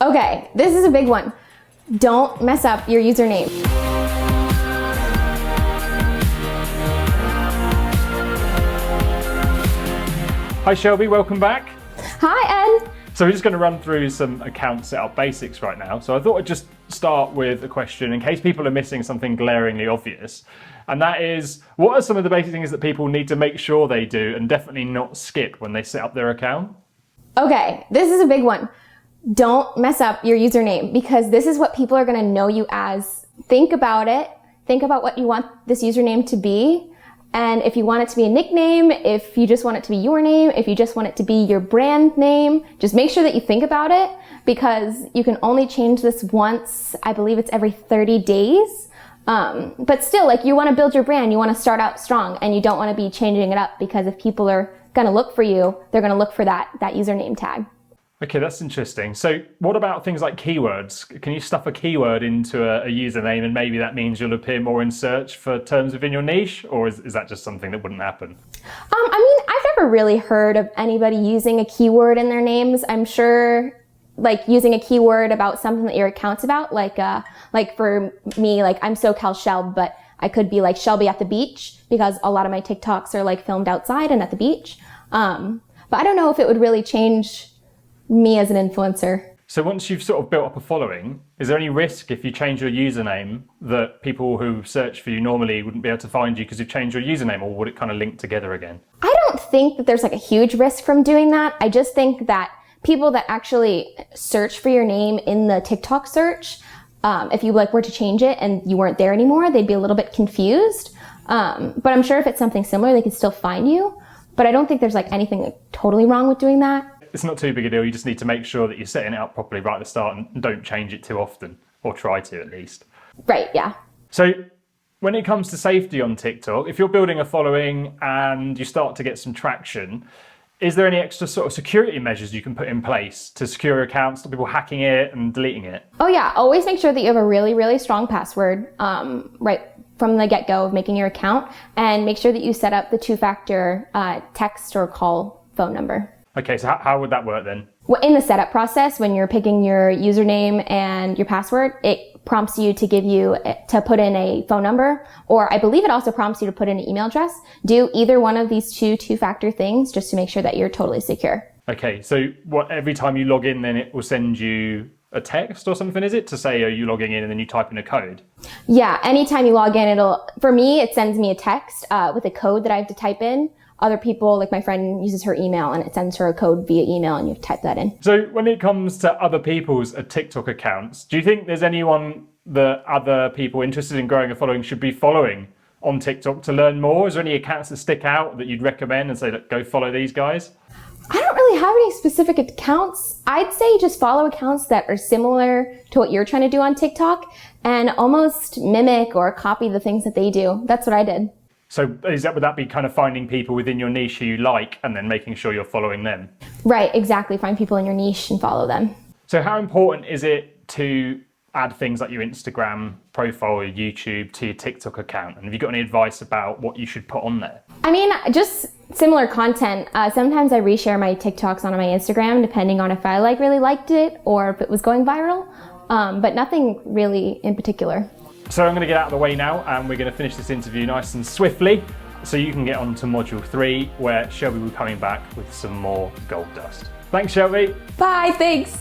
Okay, this is a big one. Don't mess up your username. Hi Shelby, welcome back. Hi Ed. So we're just going to run through some account setup basics right now. So I thought I'd just start with a question in case people are missing something glaringly obvious. And that is, what are some of the basic things that people need to make sure they do and definitely not skip when they set up their account? Okay, this is a big one. Don't mess up your username because this is what people are going to know you as. Think about it. Think about what you want this username to be. And if you want it to be a nickname, if you just want it to be your name, if you just want it to be your brand name, just make sure that you think about it because you can only change this once. I believe it's every 30 days. But still, like, you want to build your brand, you want to start out strong, and you don't want to be changing it up because if people are going to look for you, they're going to look for that username tag. Okay, that's interesting. So what about things like keywords? Can you stuff a keyword into a username and maybe that means you'll appear more in search for terms within your niche? Or is that just something that wouldn't happen? I mean, I've never really heard of anybody using a keyword in their names. I'm sure like using a keyword about something that your account's about, like for me, like I'm SoCal Shelb, but I could be like Shelby at the beach because a lot of my TikToks are like filmed outside and at the beach. But I don't know if it would really change me as an influencer. So once you've sort of built up a following, is there any risk if you change your username that people who search for you normally wouldn't be able to find you because you've changed your username, or would it kind of link together again? I don't think that there's like a huge risk from doing that. I just think that people that actually search for your name in the TikTok search, if you like were to change it and you weren't there anymore, they'd be a little bit confused. But I'm sure if it's something similar, they could still find you. But I don't think there's like anything like totally wrong with doing that. It's not too big a deal. You just need to make sure that you're setting it up properly right at the start and don't change it too often, or try to at least. Right, yeah. So when it comes to safety on TikTok, if you're building a following and you start to get some traction, is there any extra sort of security measures you can put in place to secure your account, stop people hacking it and deleting it? Oh yeah, always make sure that you have a really, really strong password right from the get-go of making your account, and make sure that you set up the two-factor text or call phone number. Okay, so how would that work then? Well, in the setup process, when you're picking your username and your password, it prompts you to put in a phone number, or I believe it also prompts you to put in an email address. Do either one of these two-factor things just to make sure that you're totally secure. Okay, so every time you log in, then it will send you a text or something, is it? To say, are you logging in, and then you type in a code? Yeah, anytime you log in, for me, it sends me a text with a code that I have to type in. Other people, like my friend uses her email and it sends her a code via email and you have to type that in. So when it comes to other people's TikTok accounts, do you think there's anyone that other people interested in growing a following should be following on TikTok to learn more? Is there any accounts that stick out that you'd recommend and say, look, go follow these guys? I don't really have any specific accounts. I'd say just follow accounts that are similar to what you're trying to do on TikTok and almost mimic or copy the things that they do. That's what I did. So would that be kind of finding people within your niche who you like and then making sure you're following them? Right, exactly. Find people in your niche and follow them. So how important is it to add things like your Instagram profile or YouTube to your TikTok account? And have you got any advice about what you should put on there? I mean, just similar content. Sometimes I reshare my TikToks on my Instagram depending on if I really liked it or if it was going viral, but nothing really in particular. So I'm going to get out of the way now and we're going to finish this interview nice and swiftly so you can get on to module 3 where Shelby will be coming back with some more gold dust. Thanks, Shelby. Bye, thanks.